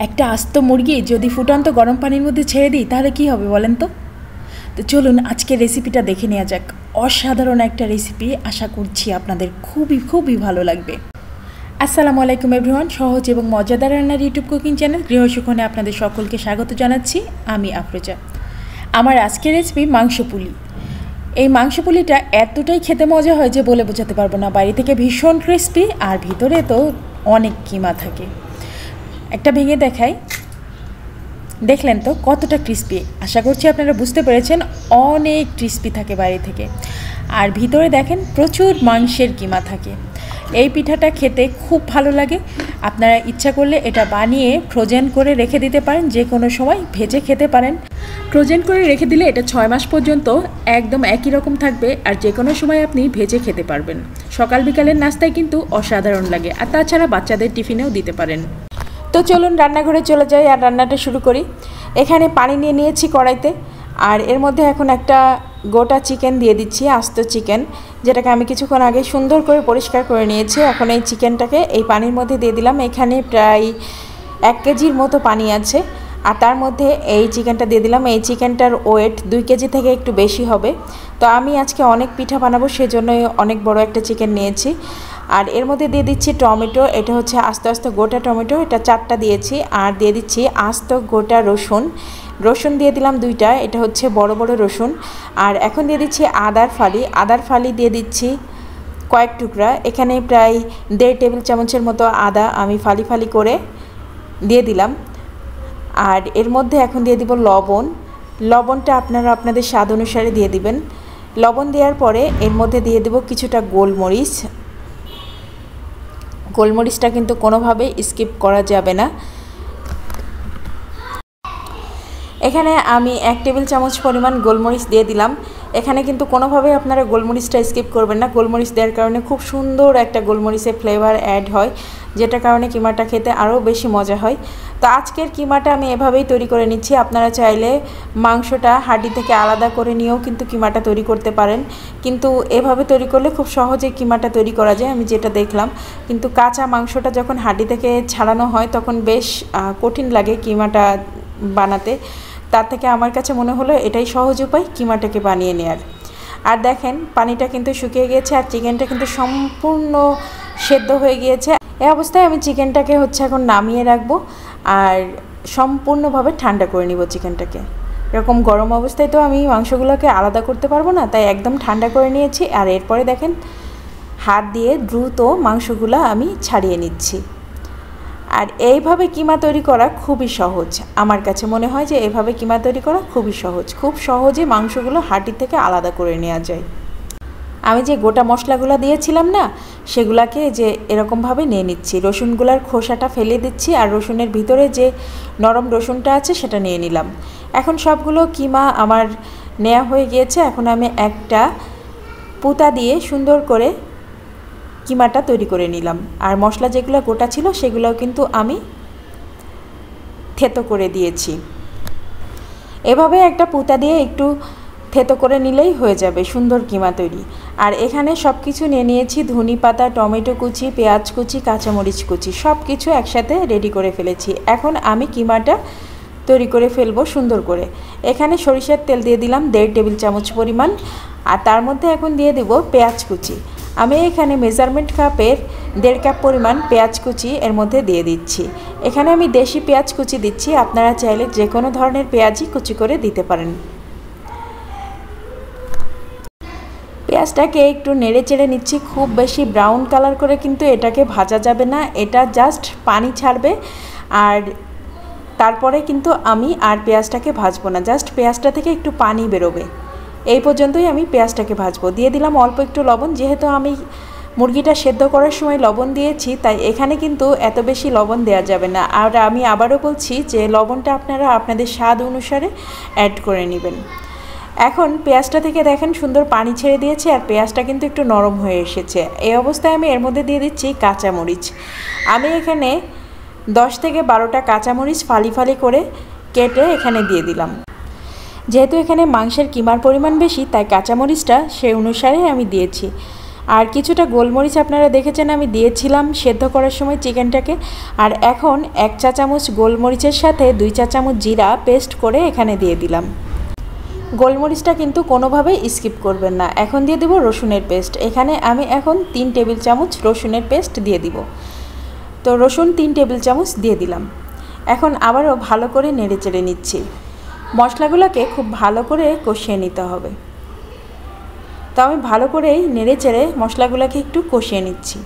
একটা আস্ত মুরগি যদি ফুটন্ত গরম পানির মধ্যে ছেড়ে দিই তাহলে কি হবে বলেন তো। তো চলুন আজকের রেসিপিটা দেখে নেওয়া যাক। অসাধারণ একটা রেসিপি, আশা করছি আপনাদের খুবই ভালো লাগবে। আসসালামু আলাইকুম এভরিওয়ান, সহজ এবং মজাদার রান্নার ইউটিউব কুকিং চ্যানেল গৃহসুখনে আপনাদের সকলকে স্বাগত জানাচ্ছি। আমি আফরোজা। আমার আজকের রেসিপি মাংস পুলি। এই মাংস পুলিটা এতটাই খেতে মজা হয় যে বলে বোঝাতে পারবো না। বাইরে থেকে ভীষণ ক্রিস্পি আর ভিতরে তো অনেক কিমা থাকে। একটা ভেঙে দেখাই, দেখলেন তো কতটা ক্রিস্পি। আশা করছি আপনারা বুঝতে পেরেছেন, অনেক ক্রিস্পি থাকে বাইরে থেকে, আর ভিতরে দেখেন প্রচুর মাংসের কিমা থাকে। এই পিঠাটা খেতে খুব ভালো লাগে। আপনারা ইচ্ছা করলে এটা বানিয়ে ফ্রোজেন করে রেখে দিতে পারেন, যে কোনো সময় ভেজে খেতে পারেন। ফ্রোজেন করে রেখে দিলে এটা 6 মাস পর্যন্ত একদম একই রকম থাকবে, আর যে কোনো সময় আপনি ভেজে খেতে পারবেন। সকাল বিকালের নাস্তায় কিন্তু অসাধারণ লাগে, আর তাছাড়া বাচ্চাদের টিফিনেও দিতে পারেন। তো চলুন রান্নাঘরে চলে যাই আর রান্নাটা শুরু করি। এখানে পানি নিয়ে নিয়েছি কড়াইতে, আর এর মধ্যে এখন একটা গোটা চিকেন দিয়ে দিচ্ছি, আস্ত চিকেন, যেটাকে আমি কিছুক্ষণ আগে সুন্দর করে পরিষ্কার করে নিয়েছি। এখন এই চিকেনটাকে এই পানির মধ্যে দিয়ে দিলাম। এখানে প্রায় 1 কেজির মতো পানি আছে, আর তার মধ্যে এই চিকেনটা দিয়ে দিলাম। এই চিকেনটার ওয়েট 2 কেজি থেকে একটু বেশি হবে। তো আমি আজকে অনেক পিঠা বানাবো, সেজন্য অনেক বড় একটা চিকেন নিয়েছি। আর এর মধ্যে দিয়ে দিচ্ছি টমেটো, এটা হচ্ছে আস্ত গোটা টমেটো, এটা 4টা দিয়েছি। আর দিয়ে দিচ্ছি আস্ত গোটা রসুন দিয়ে দিলাম 2টা, এটা হচ্ছে বড় রসুন। আর এখন দিয়ে দিচ্ছি আদার ফালি দিয়ে দিচ্ছি কয়েক টুকরা। এখানে প্রায় 1.5 টেবিল চামচের মতো আদা আমি ফালি করে দিয়ে দিলাম। আর এর মধ্যে এখন দিয়ে দিব লবণটা আপনারা আপনাদের স্বাদ অনুসারে দিয়ে দিবেন। লবণ দেওয়ার পরে এর মধ্যে দিয়ে দেব কিছুটা গোলমরিচটা কিন্তু কোনোভাবেই স্কিপ করা যাবে না। এখানে আমি 1 টেবিল চামচ পরিমাণ গোলমরিচ দিয়ে দিলাম। এখানে কিন্তু কোনোভাবেই আপনারা গোলমরিচটা স্কিপ করবেন না। গোলমরিচ দেওয়ার কারণে খুব সুন্দর একটা গোলমরিচের ফ্লেভার অ্যাড হয়, যেটার কারণে কিমাটা খেতে আরও বেশি মজা হয়। তো আজকের কিমাটা আমি এভাবেই তৈরি করে নিচ্ছি। আপনারা চাইলে মাংসটা হাঁড়ি থেকে আলাদা করে নিয়েও কিন্তু কিমাটা তৈরি করতে পারেন, কিন্তু এভাবে তৈরি করলে খুব সহজে কিমাটা তৈরি করা যায়, আমি যেটা দেখলাম। কিন্তু কাঁচা মাংসটা যখন হাঁড়ি থেকে ছাড়ানো হয় তখন বেশ কঠিন লাগে কিমাটা বানাতে। তার থেকে আমার কাছে মনে হলো এটাই সহজ উপায় কিমাটাকে বানিয়ে নেওয়ার। আর দেখেন পানিটা কিন্তু শুকিয়ে গিয়েছে, আর চিকেনটা কিন্তু সম্পূর্ণ সেদ্ধ হয়ে গিয়েছে। এই অবস্থায় আমি চিকেনটাকে এখন নামিয়ে রাখবো, আর সম্পূর্ণভাবে ঠান্ডা করে নিব চিকেনটাকে। এরকম গরম অবস্থায় তো আমি মাংসগুলোকে আলাদা করতে পারবো না, তাই একদম ঠান্ডা করে নিয়েছি। আর এরপরে দেখেন হাত দিয়ে দ্রুত মাংসগুলো আমি ছাড়িয়ে নিচ্ছি। আর এইভাবে কিমা তৈরি করা খুবই সহজ। আমার কাছে মনে হয় যে এইভাবে কিমা তৈরি করা খুবই সহজ। খুব সহজে মাংসগুলো হাঁড়ি থেকে আলাদা করে নেওয়া যায়। আমি যে গোটা মশলাগুলো দিয়েছিলাম না, সেগুলাকে যে এরকমভাবে নিয়ে নিচ্ছি। রসুনগুলার খোসাটা ফেলে দিচ্ছি, আর রসুনের ভিতরে যে নরম রসুনটা আছে সেটা নিয়ে নিলাম। এখন সবগুলো কিমা আমার নেওয়া হয়ে গিয়েছে। এখন আমি একটা পুতা দিয়ে সুন্দর করে কিমাটা তৈরি করে নিলাম। আর মশলা যেগুলো গোটা ছিল সেগুলোও কিন্তু আমি থেতো করে দিয়েছি। এভাবে একটা পুতা দিয়ে একটু থেতো করে নিলেই হয়ে যাবে সুন্দর কিমা তৈরি। আর এখানে সব কিছু নিয়ে নিয়েছি, ধনে পাতা, টমেটো কুচি, পেঁয়াজ কুচি, কাঁচামরিচ কুচি, সব কিছু একসাথে রেডি করে ফেলেছি। এখন আমি কিমাটা তৈরি করে ফেলবো সুন্দর করে। এখানে সরিষার তেল দিয়ে দিলাম 1.5 টেবিল চামচ পরিমাণ, আর তার মধ্যে এখন দিয়ে দেব পেঁয়াজ কুচি। আমি এখানে মেজারমেন্ট কাপের 1.5 কাপ পরিমাণ পেঁয়াজ কুচি এর মধ্যে দিয়ে দিচ্ছি। এখানে আমি দেশি পেঁয়াজ কুচি দিচ্ছি, আপনারা চাইলে যে কোনো ধরনের পেঁয়াজই কুচি করে দিতে পারেন। পেঁয়াজটাকে একটু নেড়ে চেড়ে নিচ্ছি। খুব বেশি ব্রাউন কালার করে কিন্তু এটাকে ভাজা যাবে না, এটা জাস্ট পানি ছাড়বে। আর তারপরে কিন্তু আমি আর পেঁয়াজটাকে ভাজবো না, জাস্ট পেঁয়াজটা থেকে একটু পানি বেরোবে, এই পর্যন্তই আমি পেঁয়াজটাকে ভাজবো। দিয়ে দিলাম অল্প একটু লবণ। যেহেতু আমি মুরগিটা সেদ্ধ করার সময় লবণ দিয়েছি, তাই এখানে কিন্তু এত বেশি লবণ দেওয়া যাবে না। আর আমি আবারও বলছি যে লবণটা আপনারা আপনাদের স্বাদ অনুসারে অ্যাড করে নেবেন। এখন পেঁয়াজটা থেকে দেখেন সুন্দর পানি ছেড়ে দিয়েছে, আর পেঁয়াজটা কিন্তু একটু নরম হয়ে এসেছে। এই অবস্থায় আমি এর মধ্যে দিয়ে দিচ্ছি কাঁচামরিচ। আমি এখানে 10 থেকে 12টা কাঁচামরিচ ফালি করে কেটে এখানে দিয়ে দিলাম। যেহেতু এখানে মাংসের কিমার পরিমাণ বেশি, তাই কাঁচামরিচটা সেই অনুসারে আমি দিয়েছি। আর কিছুটা গোলমরিচ আপনারা দেখেছেন আমি দিয়েছিলাম সেদ্ধ করার সময় চিকেনটাকে। আর এখন 1 চা চামচ গোলমরিচের সাথে 2 চা চামচ জিরা পেস্ট করে এখানে দিয়ে দিলাম। গোলমরিচটা কিন্তু কোনোভাবেই স্কিপ করবেন না। এখন দিয়ে দেব রসুনের পেস্ট। এখানে আমি এখন 3 টেবিল চামচ রসুনের পেস্ট দিয়ে দিব। তো রসুন 3 টেবিল চামচ দিয়ে দিলাম। এখন আবারও ভালো করে নেড়েচেড়ে নিচ্ছি। মশলাগুলোকে খুব ভালো করে কষিয়ে নিতে হবে। তো আমি ভালো করেই নেড়েচেড়ে মশলাগুলোকে একটু কষিয়ে নিচ্ছি।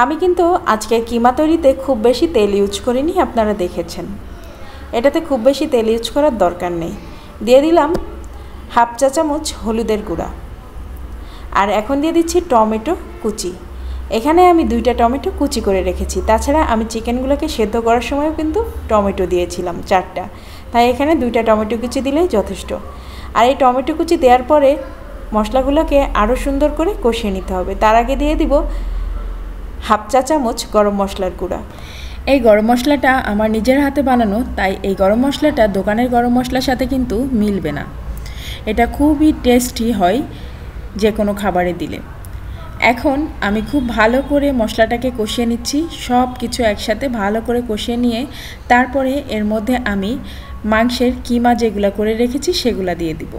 আমি কিন্তু আজকে কিমা তৈরিতে খুব বেশি তেল ইউজ করিনি, আপনারা দেখেছেন। এটাতে খুব বেশি তেল ইউজ করার দরকার নেই। দিয়ে দিলাম 1/2 চা চামচ হলুদের গুঁড়া। আর এখন দিয়ে দিচ্ছি টমেটো কুচি। এখানে আমি 2টা টমেটো কুচি করে রেখেছি। তাছাড়া আমি চিকেনগুলোকে সেদ্ধ করার সময়ও কিন্তু টমেটো দিয়েছিলাম 4টা, তাই এখানে 2টা টমেটো কুচি দিলেই যথেষ্ট। আর এই টমেটো কুচি দেওয়ার পরে মশলাগুলোকে আরও সুন্দর করে কষিয়ে নিতে হবে। তার আগে দিয়ে দিব 1/2 চা চামচ গরম মশলার গুঁড়া। এই গরম মশলাটা আমার নিজের হাতে বানানো, তাই এই গরম মশলাটা দোকানের গরম মশলার সাথে কিন্তু মিলবে না। এটা খুবই টেস্টি হয় যে কোনো খাবারে দিলে। এখন আমি খুব ভালো করে মশলাটাকে কষিয়ে নিচ্ছি, সব কিছু একসাথে ভালো করে কষিয়ে নিয়ে তারপরে এর মধ্যে আমি মাংসের কিমা যেগুলো করে রেখেছি সেগুলো দিয়ে দিব।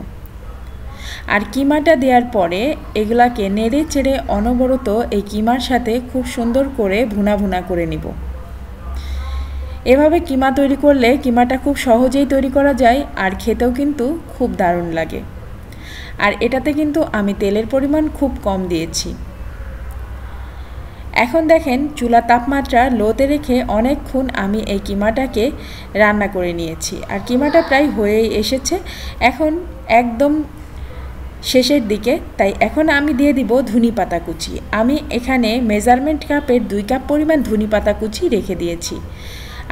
আর কিমাটা দেওয়ার পরে এগুলাকে নেড়ে চেড়ে অনবরত এই কিমার সাথে খুব সুন্দর করে ভুনা ভুনা করে নিব। এভাবে কিমা তৈরি করলে কিমাটা খুব সহজেই তৈরি করা যায়, আর খেতেও কিন্তু খুব দারুণ লাগে। আর এটাতে কিন্তু আমি তেলের পরিমাণ খুব কম দিয়েছি। এখন দেখেন চুলা তাপমাত্রা লোতে রেখে অনেকক্ষণ আমি এই কিমাটাকে রান্না করে নিয়েছি। আর কিমাটা প্রায় হয়েই এসেছে, এখন একদম শেষের দিকে। তাই এখন আমি দিয়ে দিব ধনিপাতা কুচি। আমি এখানে মেজারমেন্ট কাপের 2 কাপ পরিমাণ ধনিপাতা কুচি রেখে দিয়েছি।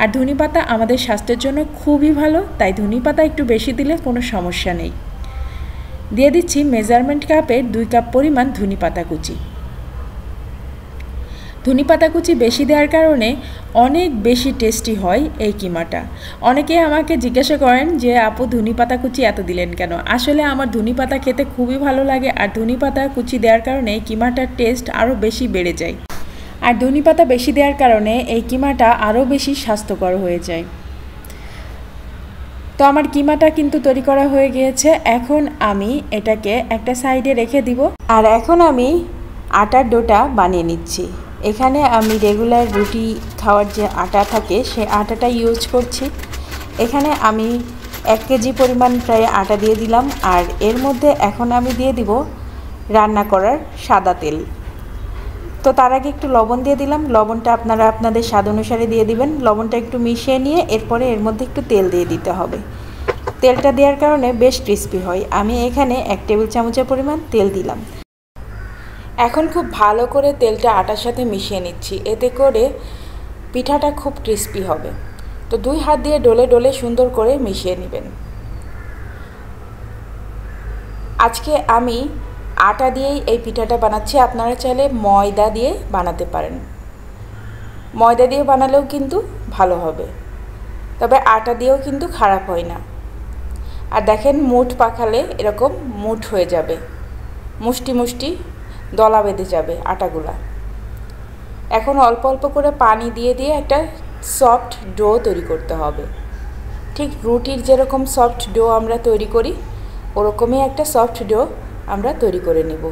আর ধনিপাতা আমাদের স্বাস্থ্যের জন্য খুবই ভালো, তাই ধনিপাতা একটু বেশি দিলে কোনো সমস্যা নেই। দিয়ে দিচ্ছি মেজারমেন্ট কাপের 2 কাপ পরিমাণ ধনিপাতা কুচি। ধনিপাতা কুচি বেশি দেওয়ার কারণে অনেক বেশি টেস্টি হয় এই কিমাটা। অনেকে আমাকে জিজ্ঞাসা করেন যে আপু ধনিপাতা কুচি এত দিলেন কেন? আসলে আমার ধনিপাতা খেতে খুবই ভালো লাগে, আর ধনিপাতা কুচি দেওয়ার কারণে কিমাটার টেস্ট আরও বেশি বেড়ে যায়। আর ধনিপাতা বেশি দেওয়ার কারণে এই কিমাটা আরও বেশি স্বাস্থ্যকর হয়ে যায়। তো আমার কিমাটা কিন্তু তৈরি করা হয়ে গিয়েছে। এখন আমি এটাকে একটা সাইডে রেখে দিব। আর এখন আমি আটার ডোটা বানিয়ে নিচ্ছি। এখানে আমি রেগুলার রুটি খাওয়ার যে আটা থাকে সেই আটাটা ইউজ করছি। এখানে আমি 1 কেজি পরিমাণ প্রায় আটা দিয়ে দিলাম। আর এর মধ্যে এখন আমি দিয়ে দিব রান্না করার সাদা তেল। তো তার আগে একটু লবণ দিয়ে দিলাম। লবণটা আপনারা আপনাদের স্বাদ অনুসারে দিয়ে দিবেন। লবণটা একটু মিশিয়ে নিয়ে এরপরে এর মধ্যে একটু তেল দিয়ে দিতে হবে। তেলটা দেওয়ার কারণে বেশ ক্রিস্পি হয়। আমি এখানে 1 টেবিল চামচের পরিমাণ তেল দিলাম। এখন খুব ভালো করে তেলটা আটার সাথে মিশিয়ে নিচ্ছি, এতে করে পিঠাটা খুব ক্রিস্পি হবে। তো 2 হাত দিয়ে ডলে ডলে সুন্দর করে মিশিয়ে নেবেন। আজকে আমি আটা দিয়েই এই পিঠাটা বানাচ্ছি। আপনারা চাইলে ময়দা দিয়ে বানাতে পারেন। ময়দা দিয়ে বানালেও কিন্তু ভালো হবে, তবে আটা দিয়েও কিন্তু খারাপ হয় না। আর দেখেন মুঠ পাকালে এরকম মুঠ হয়ে যাবে, মুষ্টি মুষ্টি দলা বেঁধে যাবে আটাগুলা। এখন অল্প অল্প করে পানি দিয়ে দিয়ে একটা সফট ডো তৈরি করতে হবে। ঠিক রুটির যেরকম সফট ডো আমরা তৈরি করি ওরকমই একটা সফট ডো আমরা তৈরি করে নেব।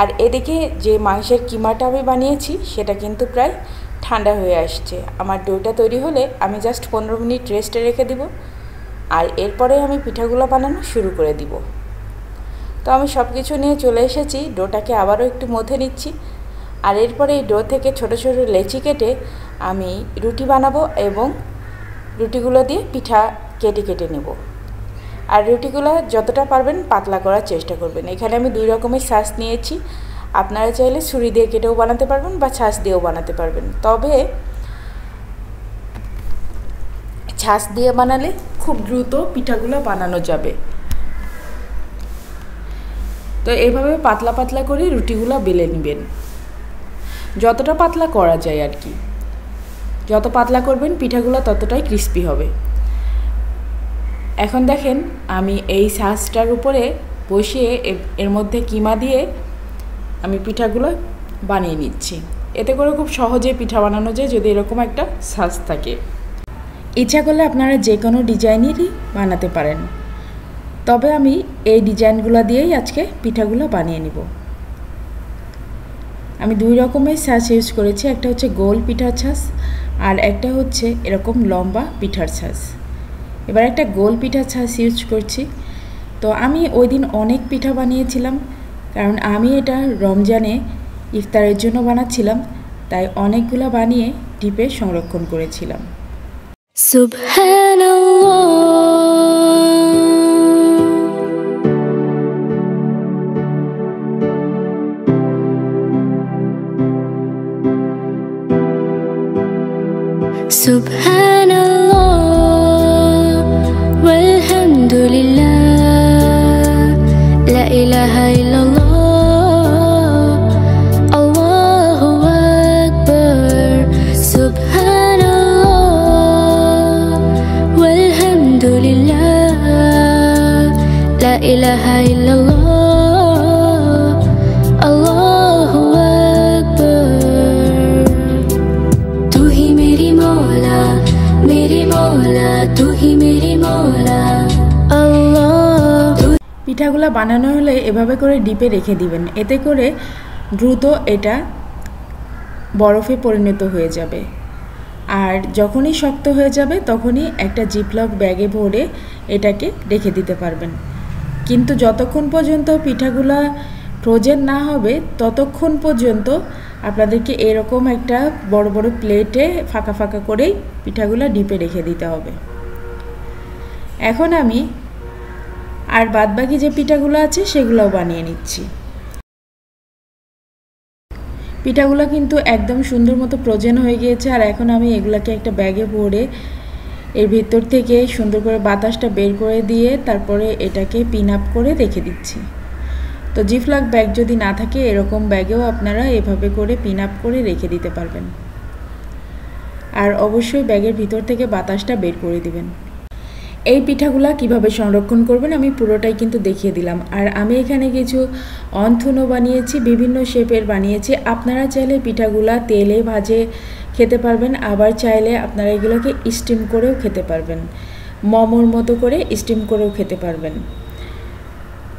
আর এদিকে যে মাংসের কিমাটা আমি বানিয়েছি সেটা কিন্তু প্রায় ঠান্ডা হয়ে আসছে। আমার ডোটা তৈরি হলে আমি জাস্ট 15 মিনিট রেস্টে রেখে দিব। আর এরপরে আমি পিঠাগুলো বানানো শুরু করে দিব। তো আমি সব কিছু নিয়ে চলে এসেছি। ডোটাকে আবারও একটু মথে নিচ্ছি। আর এরপরে এই ডো থেকে ছোট ছোট লেচি কেটে আমি রুটি বানাবো এবং রুটিগুলো দিয়ে পিঠা কেটে কেটে নেব। আর রুটিগুলো যতটা পারবেন পাতলা করার চেষ্টা করবেন। এখানে আমি 2 রকমের ছাঁচ নিয়েছি। আপনারা চাইলে ছুরি দিয়ে কেটেও বানাতে পারবেন বা ছাঁচ দিয়েও বানাতে পারবেন, তবে ছাঁচ দিয়ে বানালে খুব দ্রুত পিঠাগুলো বানানো যাবে। তো এইভাবে পাতলা পাতলা করে রুটিগুলো বেলে নেবেন, যতটা পাতলা করা যায় আর কি। যত পাতলা করবেন পিঠাগুলো ততটাই ক্রিস্পি হবে। এখন দেখেন আমি এই ছাঁচটার উপরে বসিয়ে এর মধ্যে কিমা দিয়ে আমি পিঠাগুলো বানিয়ে নিচ্ছি। এতে করে খুব সহজে পিঠা বানানো যায় যদি এরকম একটা সাজ থাকে। ইচ্ছা করলে আপনারা যে কোনো ডিজাইনেরই বানাতে পারেন, তবে আমি এই ডিজাইনগুলো দিয়েই আজকে পিঠাগুলো বানিয়ে নিব। আমি 2 রকমের ছাঁচ ইউজ করেছি, একটা হচ্ছে গোল পিঠার ছাঁচ আর একটা হচ্ছে এরকম লম্বা পিঠার ছাঁচ। এবার একটা গোল পিঠার ছাঁচ ইউজ করছি। তো আমি ওই দিন অনেক পিঠা বানিয়েছিলাম, কারণ আমি এটা রমজানে ইফতারের জন্য বানাচ্ছিলাম, তাই অনেকগুলো বানিয়ে ডিপে সংরক্ষণ করেছিলাম। সুবহানাল্লাহ সুবহানাল্লাহ ওয়ালহামদুলিল্লাহ লা ইলাহা ইল্লাল্লাহ আল্লাহু আকবার সুবহানাল্লাহ ওয়ালহামদুলিল্লাহ লা ইলাহা ইল্লাল্লাহ আল্লাহু আকবার। তু হি মেরি মৌলা তু হি মেরি মৌলা আল্লাহ। পিঠাগুলো বানানো হলে এভাবে করে ডিপে রেখে দিবেন, এতে করে দ্রুত এটা বরফে পরিণত হয়ে যাবে। আর যখনই শক্ত হয়ে যাবে তখনই একটা জিপলক ব্যাগে ভরে এটাকে রেখে দিতে পারবেন। কিন্তু যতক্ষণ পর্যন্ত পিঠাগুলা ফ্রোজেন না হবে ততক্ষণ পর্যন্ত আপনাদেরকে এরকম একটা বড় বড় প্লেটে ফাঁকা ফাঁকা করেই পিঠাগুলো ডিপে রেখে দিতে হবে। এখন আমি আর বাদবাকি যে পিঠাগুলো আছে সেগুলোও বানিয়ে নিচ্ছি। পিঠাগুলো কিন্তু একদম সুন্দর মতো ফ্রোজেন হয়ে গিয়েছে, আর এখন আমি এগুলাকে একটা ব্যাগে ভরে এর ভিতর থেকে সুন্দর করে বাতাসটা বের করে দিয়ে তারপরে এটাকে পিন আপ করে রেখে দিচ্ছি। তো জিপলক ব্যাগ যদি না থাকে এরকম ব্যাগেও আপনারা এভাবে করে পিন আপ করে রেখে দিতে পারবেন। আর অবশ্যই ব্যাগের ভিতর থেকে বাতাসটা বের করে দিবেন। এই পিঠাগুলা কিভাবে সংরক্ষণ করবেন আমি পুরোটাই কিন্তু দেখিয়ে দিলাম। আর আমি এখানে কিছু অন্থনও বানিয়েছি, বিভিন্ন শেপের বানিয়েছি। আপনারা চাইলে পিঠাগুলা তেলে ভাজে খেতে পারবেন, আবার চাইলে আপনারা এগুলোকে স্টিম করেও খেতে পারবেন, মোমোর মতো করে স্টিম করেও খেতে পারবেন।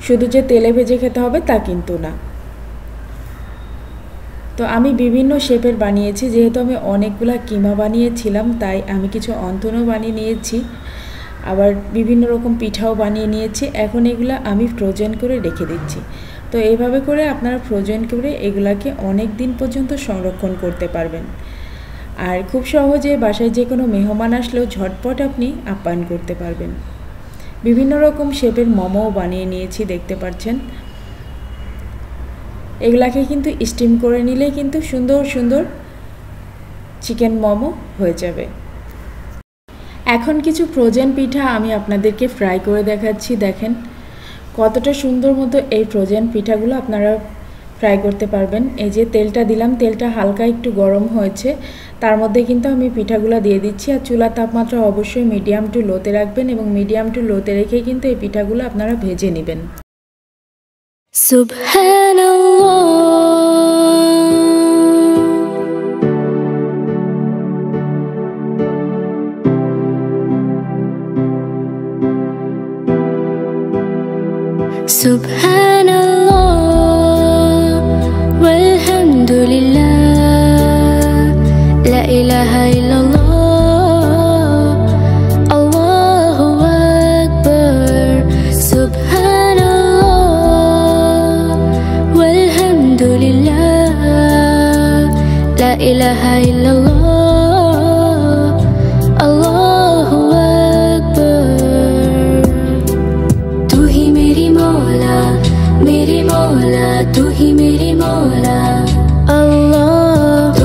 শুধু যে তেলে ভেজে খেতে হবে তা কিন্তু না। তো আমি বিভিন্ন শেপের বানিয়েছি, যেহেতু আমি অনেকগুলা কিমা বানিয়েছিলাম তাই আমি কিছু অন্থনও বানিয়ে নিয়েছি, আবার বিভিন্ন রকম পিঠাও বানিয়ে নিয়েছি। এখন এগুলো আমি ফ্রোজেন করে রেখে দিচ্ছি। তো এইভাবে করে আপনারা ফ্রোজেন করে এগুলাকে অনেক দিন পর্যন্ত সংরক্ষণ করতে পারবেন। আর খুব সহজে বাসায় যে কোনো মেহমান আসলেও ঝটপট আপনি আপ্যায়ন করতে পারবেন। বিভিন্ন রকম শেপের মোমোও বানিয়ে নিয়েছি, দেখতে পাচ্ছেন। এগুলাকে কিন্তু স্টিম করে নিলে কিন্তু সুন্দর সুন্দর চিকেন মোমো হয়ে যাবে। এখন কিছু ফ্রোজেন পিঠা আমি আপনাদেরকে ফ্রাই করে দেখাচ্ছি। দেখেন কতটা সুন্দর মতো এই ফ্রোজেন পিঠাগুলো আপনারা ফ্রাই করতে পারবেন। এই যে তেলটা দিলাম, তেলটা হালকা একটু গরম হয়েছে, তার মধ্যে কিন্তু আমি পিঠাগুলো দিয়ে দিচ্ছি। আর চুলার তাপমাত্রা অবশ্যই মিডিয়াম টু লোতে রাখবেন এবং মিডিয়াম টু লোতে রেখে কিন্তু এই পিঠাগুলো আপনারা ভেজে নেবেন। সুবহানাল্লাহ সুবহানাল্লাহ ওয়ালহামদুলিল্লাহ লা ইলাহা ইল্লাল্লাহ আল্লাহু আকবার সুবহানাল্লাহ ওয়ালহামদুলিল্লাহ লা ইলাহা ইল্লাল্লাহ আল্লাহু আকবার। তু হি মেরি মৌলা তু হি মেরি মৌলা আল্লাহ।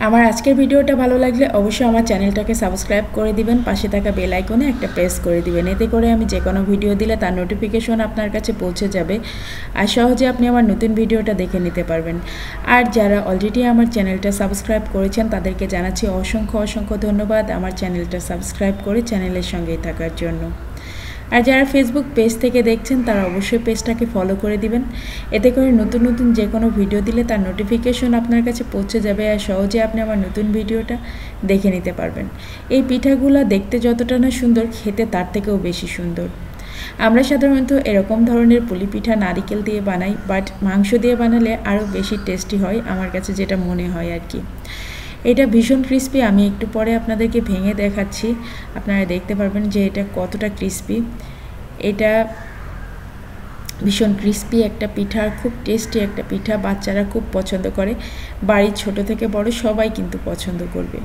আমার আজকের ভিডিওটা ভালো লাগলে অবশ্যই আমার চ্যানেলটাকে সাবস্ক্রাইব করে দিবেন, পাশে থাকা বেল আইকনে একটা প্রেস করে দিবেন। এতে করে আমি যে কোনো ভিডিও দিলে তার নোটিফিকেশন আপনার কাছে পৌঁছে যাবে, আর সহজে আপনি আমার নতুন ভিডিওটা দেখে নিতে পারবেন। আর যারা অলরেডি আমার চ্যানেলটা সাবস্ক্রাইব করেছেন তাদেরকে জানাচ্ছি অসংখ্য অসংখ্য ধন্যবাদ আমার চ্যানেলটা সাবস্ক্রাইব করে চ্যানেলের সঙ্গেই থাকার জন্য। আর যারা ফেসবুক পেজ থেকে দেখছেন তারা অবশ্যই পেজটাকে ফলো করে দিবেন, এতে করে নতুন নতুন যে কোনো ভিডিও দিলে তার নোটিফিকেশন আপনার কাছে পৌঁছে যাবে আর সহজে আপনি আমার নতুন ভিডিওটা দেখে নিতে পারবেন। এই পিঠাগুলো দেখতে যতটা না সুন্দর, খেতে তার থেকেও বেশি সুন্দর। আমরা সাধারণত এরকম ধরনের পুলি পিঠা নারিকেল দিয়ে বানাই, বাট মাংস দিয়ে বানালে আরও বেশি টেস্টি হয় আমার কাছে যেটা মনে হয় আর কি। এটা ভীষণ ক্রিস্পি, আমি একটু পরে আপনাদেরকে ভেঙে দেখাচ্ছি, আপনারা দেখতে পারবেন যে এটা কতটা ক্রিস্পি। এটা ভীষণ ক্রিস্পি একটা পিঠা, খুব টেস্টি একটা পিঠা, বাচ্চারা খুব পছন্দ করে, বাড়ির ছোট থেকে বড় সবাই কিন্তু পছন্দ করবে।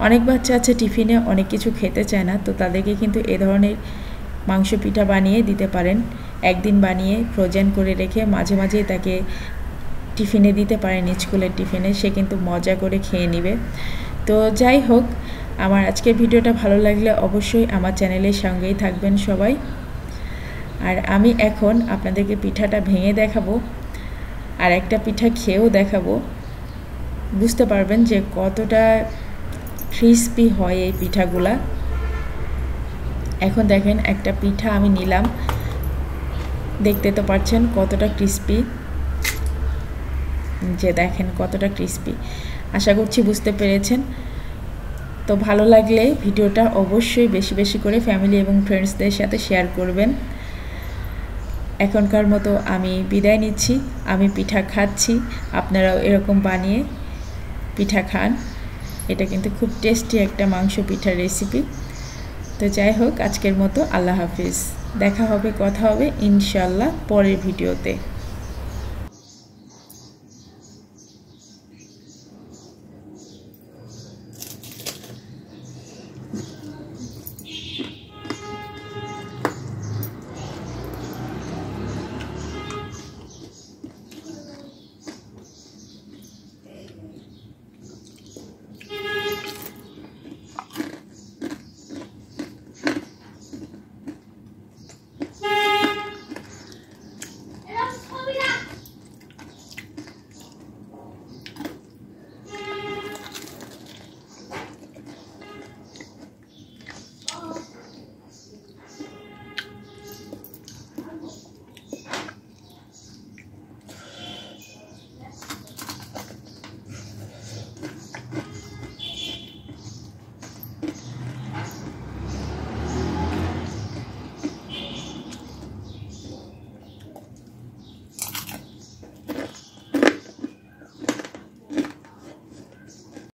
অনেক বাচ্চা আছে টিফিনে অনেক কিছু খেতে চায় না, তো তাদেরকে কিন্তু এ ধরনের মাংস পিঠা বানিয়ে দিতে পারেন। একদিন বানিয়ে ফ্রোজেন করে রেখে মাঝে মাঝেই তাকে টিফিনে দিতে পারেন, স্কুলের টিফিনে, সে কিন্তু মজা করে খেয়ে নেবে। তো যাই হোক, আমার আজকের ভিডিওটা ভালো লাগলে অবশ্যই আমার চ্যানেলের সঙ্গেই থাকবেন সবাই। আর আমি এখন আপনাদেরকে পিঠাটা ভেঙে দেখাবো আর একটা পিঠা খেয়েও দেখাবো, বুঝতে পারবেন যে কতটা ক্রিস্পি হয় এই পিঠাগুলা। এখন দেখেন একটা পিঠা আমি নিলাম, দেখতে তো পাচ্ছেন কতটা ক্রিস্পি, যে দেখেন কতটা ক্রিস্পি, আশা করছি বুঝতে পেরেছেন। তো ভালো লাগলে ভিডিওটা অবশ্যই বেশি বেশি করে ফ্যামিলি এবং ফ্রেন্ডসদের সাথে শেয়ার করবেন। এখনকার মতো আমি বিদায় নিচ্ছি, আমি পিঠা খাচ্ছি, আপনারাও এরকম বানিয়ে পিঠা খান। এটা কিন্তু খুব টেস্টি একটা মাংস পিঠার রেসিপি। তো যাই হোক, আজকের মতো আল্লাহ হাফিজ, দেখা হবে, কথা হবে ইনশাল্লাহ পরের ভিডিওতে।